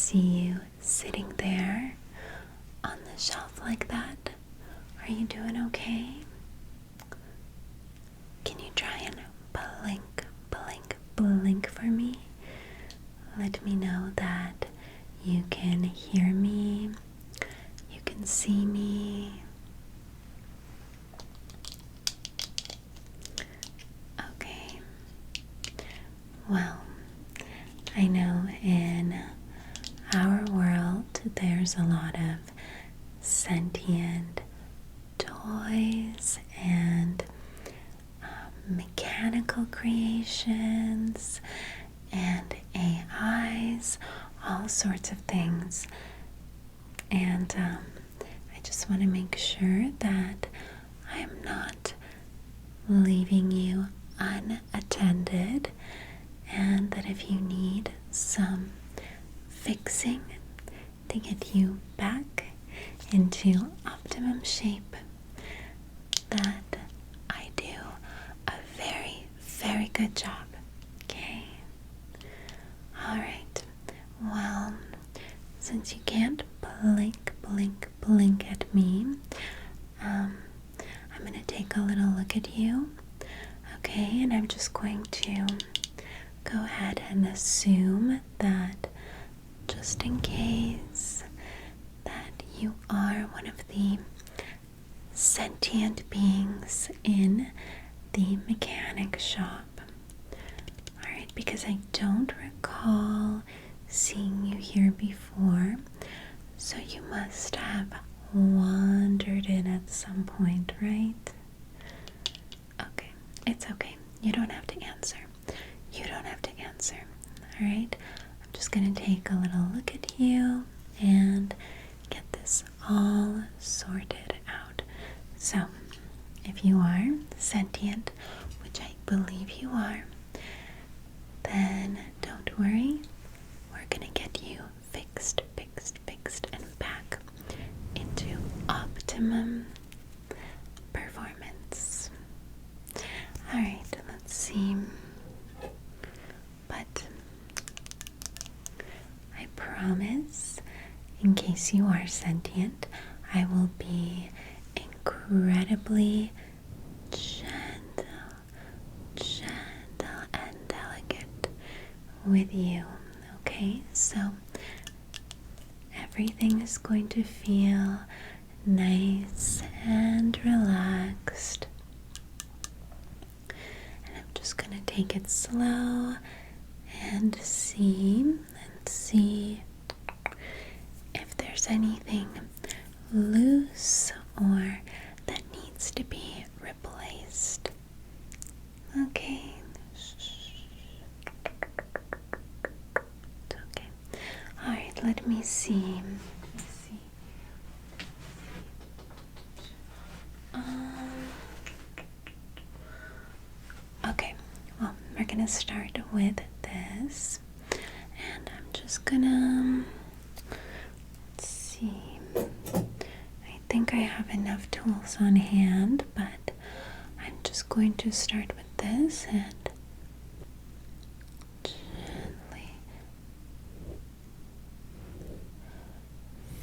see you sitting there on the shelf like that. Are you doing okay? Can you try and blink, blink, blink for me? Let me know that you can hear me, you can see me. Okay. Well, I know in our world there's a lot of sentient toys and mechanical creations and AIs, all sorts of things. And I just want to make sure that I am not leaving you unattended, and that if you need some fixing to get you back into optimum shape, that I do a very, very good job. Okay? Alright. Well, since you can't blink, blink, blink at me, I'm going to take a little look at you. Okay? And I'm just going to go ahead and assume that just in case that you are one of the sentient beings in the mechanic shop. Alright, because I don't recall seeing you here before, so you must have wandered in at some point, right? Okay, it's okay. You don't have to answer. You don't have to answer. Alright? I'm just going to take a little look at you and get this all sorted out. So, if you are sentient, which I believe you are, then don't worry. We're going to get you fixed, and back into optimum performance. Alright, let's see. But I promise, in case you are sentient, I will be incredibly gentle and delicate with you. Okay, so everything is going to feel nice and relaxed. And I'm just going to take it slow and see if there's anything loose or that needs to be replaced. Okay. It's okay. Alright, let me see. Okay, well, we're gonna start with this, and I'm just gonna, let's see, I think I have enough tools on hand, but I'm just going to start with this and gently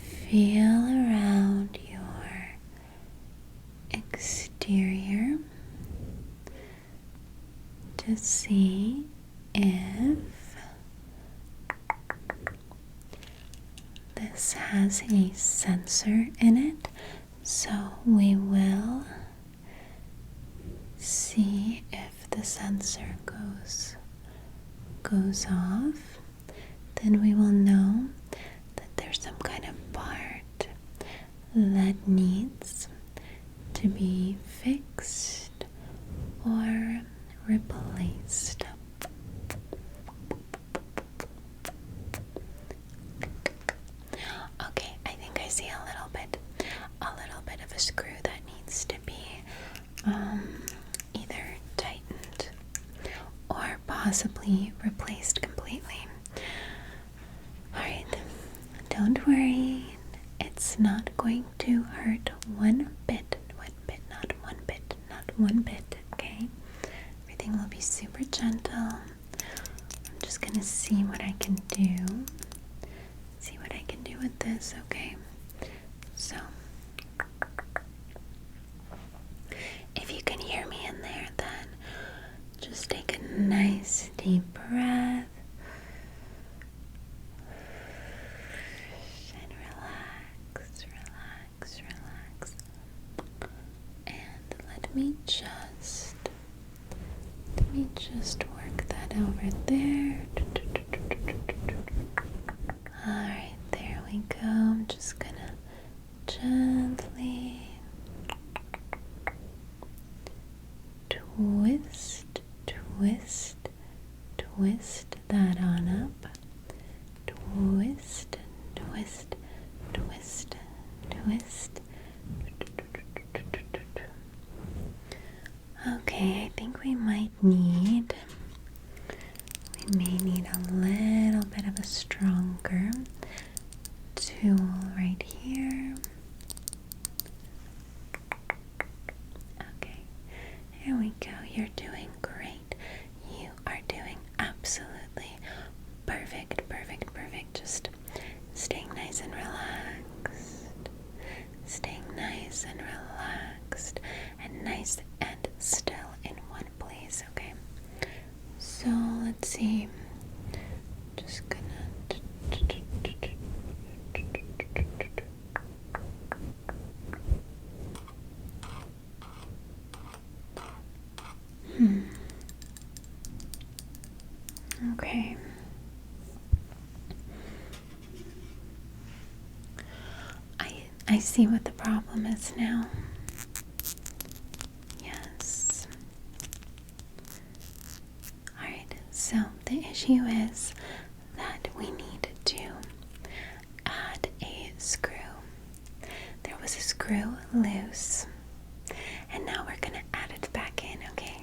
feel around your exterior to see if this has a sensor in it. So we will see if the sensor goes off. Then we will know that there's some kind of part that needs to be fixed or replaced. Okay, I think I see a little bit of a screw that needs to be either tightened or possibly replaced completely. Alright, don't worry, it's not going to hurt one bit, not one bit, okay? Everything will be super gentle. I'm just gonna see what I can do you with this, okay? So, if you can hear me in there, then just take a nice deep breath and relax, relax, relax. And let me just work that over there. Alright, there we go. I'm just gonna gently twist, twist, twist that on up. Twist, twist, twist, twist. Okay, I think we may need a little bit of a stronger tool right here. Okay, here we go. You're doing great. You are doing absolutely perfect, perfect, perfect. Just staying nice and relaxed. Staying nice and relaxed and nice and still in one place, okay? So let's see. Just gonna Okay. I see what the problem is now. Yes. Alright, so the issue is that we need to add a screw. There was a screw loose, and now we're gonna add it back in, okay?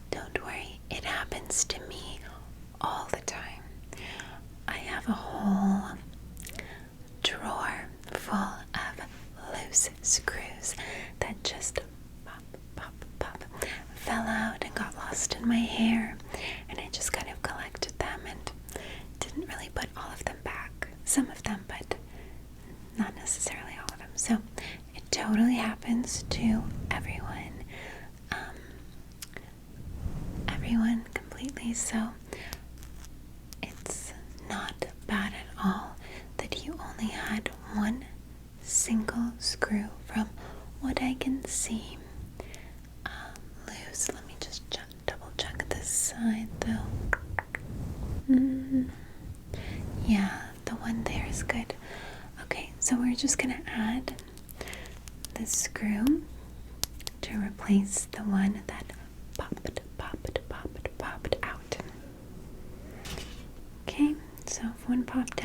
Don't worry, it happens to me all the time. I have a whole drawer full of loose screws that just pop, pop, pop, fell out and got lost in my hair, and I just kind of collected them and didn't really put all of them back. Some of them, but not necessarily all of them. So it totally happens to everyone. Everyone completely. So it's not bad at all that you only had one single screw from what I can see loose. Let me just double check this side though. Yeah, the one there is good. Okay, so we're just gonna add the screw to replace the one that popped out. Okay, so if one popped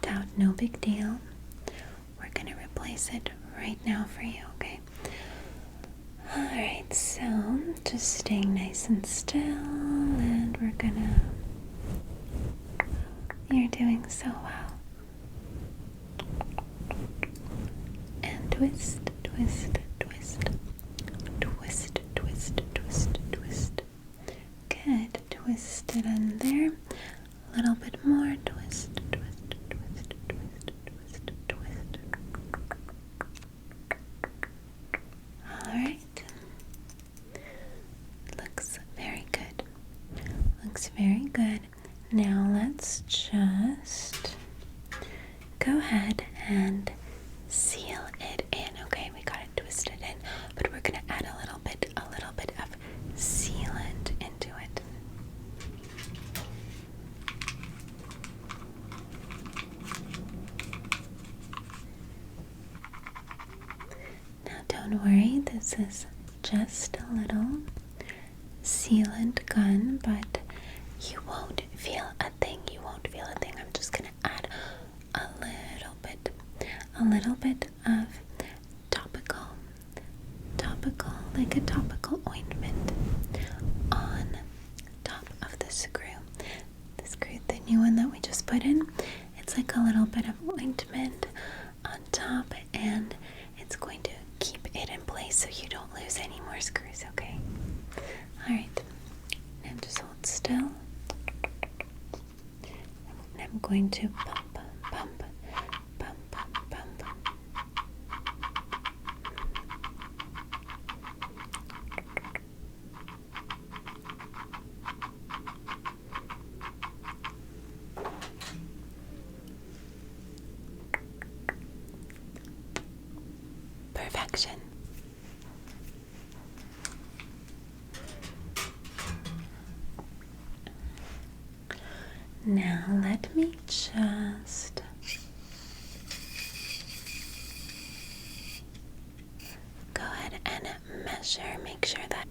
out, no big deal. We're gonna replace it right now for you, okay? Alright, so just staying nice and still, and we're gonna. You're doing so well. And twist, twist, twist, twist, twist, twist, twist. Good. Twist it in there. A little bit more. Twist, twist, twist, twist, twist, twist. Alright. Looks very good. Looks very good. Now let's just go ahead and seal it in. Okay, we got it twisted in, but we're gonna add a little bit of sealant into it. Now don't worry, this is just a little sealant gun, but you won't feel a thing. I'm just gonna add a little bit of topical, like a topical ointment on top of the screw. The new one that we just put in, it's like a little bit of ointment on top, and it's going to keep it in place so you don't lose any more screws, okay? Alright, now just hold still. And I'm going to pump, pump, pump, pump, pump. Perfection. Now let me just go ahead and measure, make sure that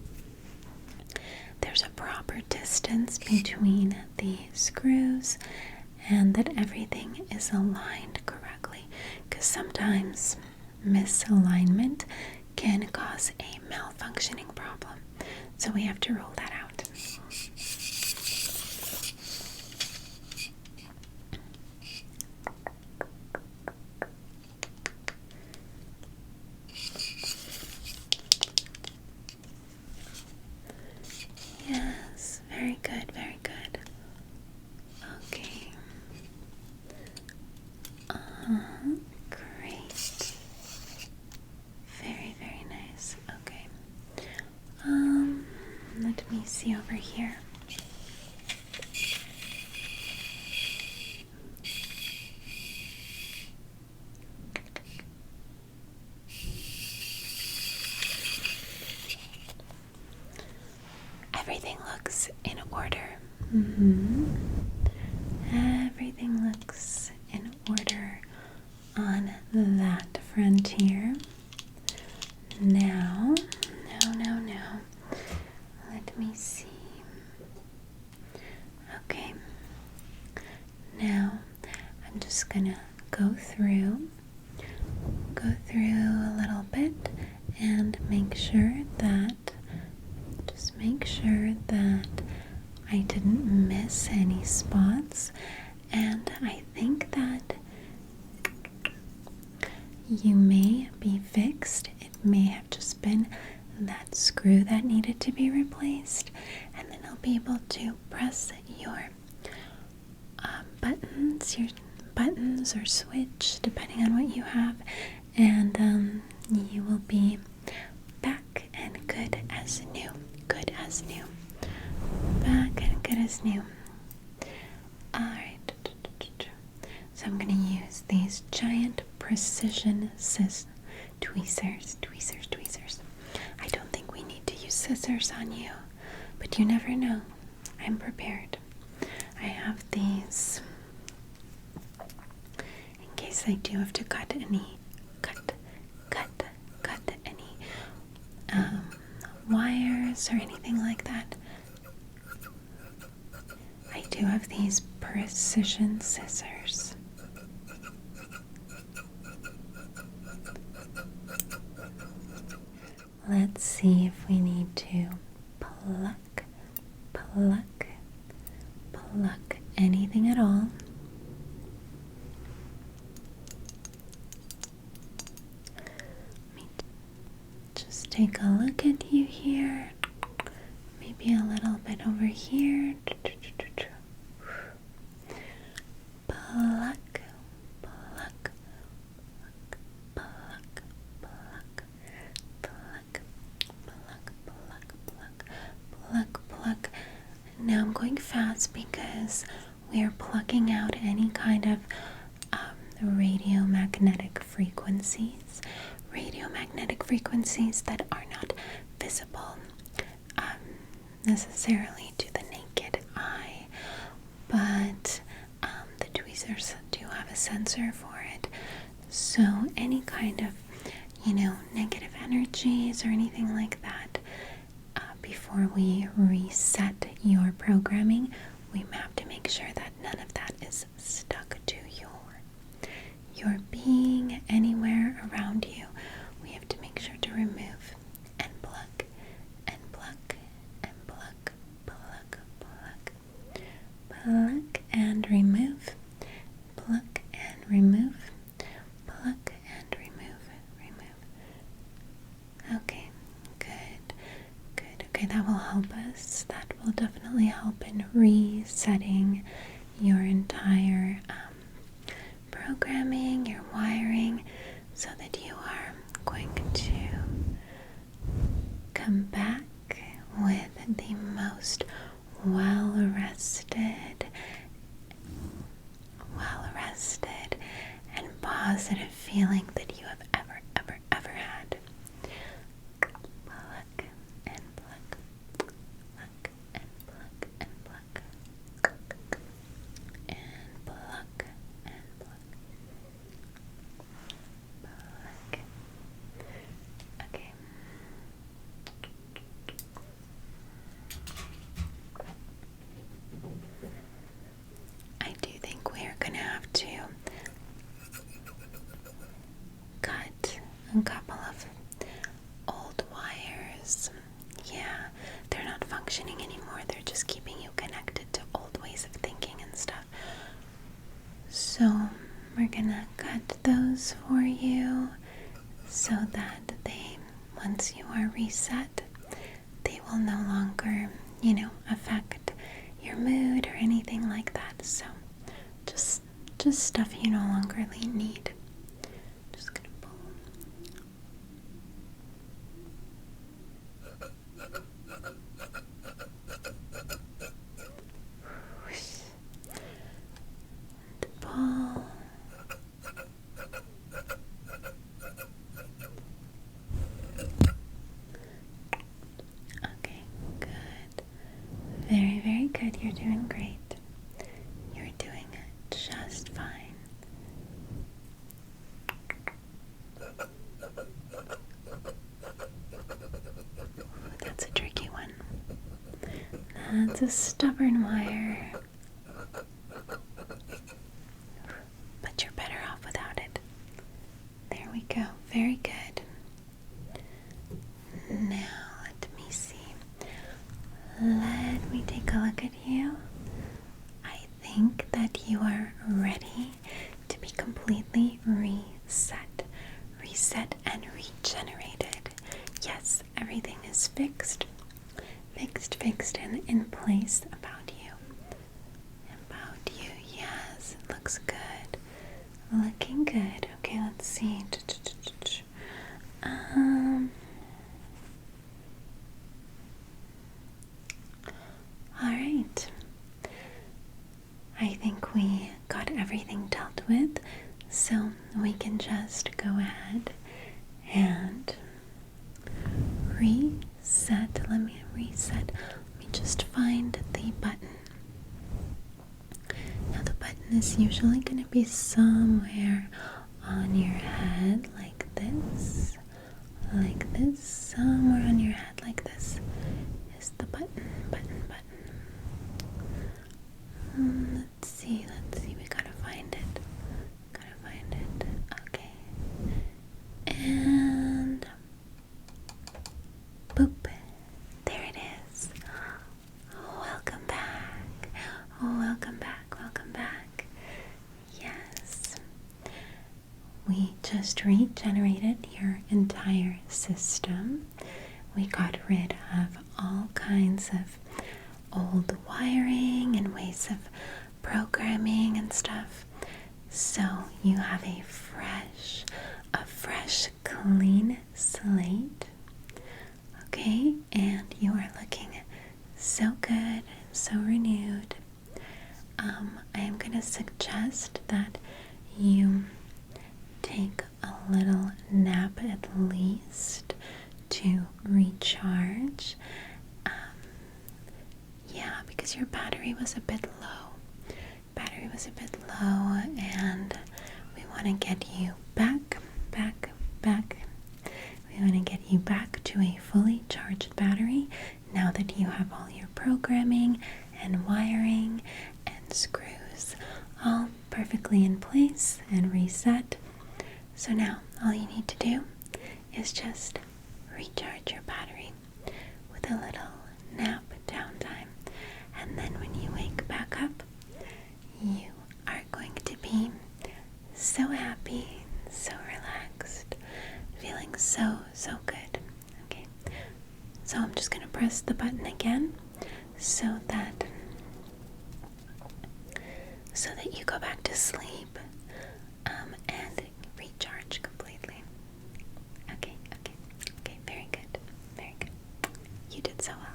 there's a proper distance between the screws and that everything is aligned correctly, because sometimes misalignment can cause a malfunctioning problem. So we have to rule that out. Yes, very good, very good. Okay. Great. Very, very nice. Okay. Let me see over here. Everything looks in order. Everything looks in order on that front here. Now, let me see. Okay. Now, I'm just gonna go through a little bit and make sure that I didn't miss any spots, and I think that you may be fixed. It may have just been that screw that needed to be replaced, and then I'll be able to press your buttons or switch, depending on what you have, and you will be back and good as new. Good as new. Back and good as new. Alright. So I'm going to use these giant precision tweezers. I don't think we need to use scissors on you, but you never know. I'm prepared. I have these in case I do have to cut any wires or anything like that. I do have these precision scissors. Let's see if we need to pluck anything at all. Let me just take a look at you here. Maybe a little bit over here. Pluck. Now I'm going fast because we are plucking out any kind of radiomagnetic frequencies that are not visible necessarily to the naked eye, but the tweezers do have a sensor for it. So any kind of, negative energies or anything like that, before we reset your programming, we have to make sure that none of that is stuck to your being anywhere around you. We have to make sure to remove and pluck and pluck and pluck and remove, pluck and remove, pluck and remove. Okay, good. Okay, that will help resetting your entire programming, your wiring, so that you are going to come back with the most well-rested and positive feeling that you have ever had. Pluck and pluck, pluck and pluck and pluck, and pluck and pluck, pluck. Okay. I do think we are gonna have to cut a couple of old wires. Yeah, they're not functioning anymore. They're just keeping you connected to old ways of thinking and stuff. So we're gonna cut those for you so that once you are reset, they will no longer, affect your mood or anything like that. So just stuff you no longer need. Just gonna pull. And pull. Okay, good. Very, very good. You're doing great. You're doing just fine. That's a tricky one. That's a stubborn wire. But you're better off without it. There we go. Very good. Now, let me see. Let me take a look at you. I think that you are ready to be completely reset and regenerated. Yes, everything is fixed and in place about you. Yes, it looks good. Looking good. Okay, let's see. Alright. I think we got everything dealt with, so we can just go ahead and reset. Let me reset. Let me just find the button. Now the button is usually going to be somewhere on your head like this. Somewhere on your head like this is the button. Let's see, we gotta find it. Okay. And boop. There it is. Welcome back. Yes. We just regenerated your entire system. We got rid of all kinds of old wiring and ways of programming and stuff. So you have a fresh, clean slate. Okay, and you are looking so good, so renewed. I am going to suggest that you take a little nap at least to recharge. Yeah, because your battery was a bit low. And we want to get you back. We want to get you back to a fully charged battery now that you have all your programming and wiring and screws all perfectly in place and reset. So now all you need to do is just recharge your battery with a little nap downtime. And then when you wake back up, you are going to be so happy, so relaxed, feeling so good. Okay, so I'm just going to press the button again so that so that you go back to sleep and recharge completely. Okay, very good, very good. You did so well.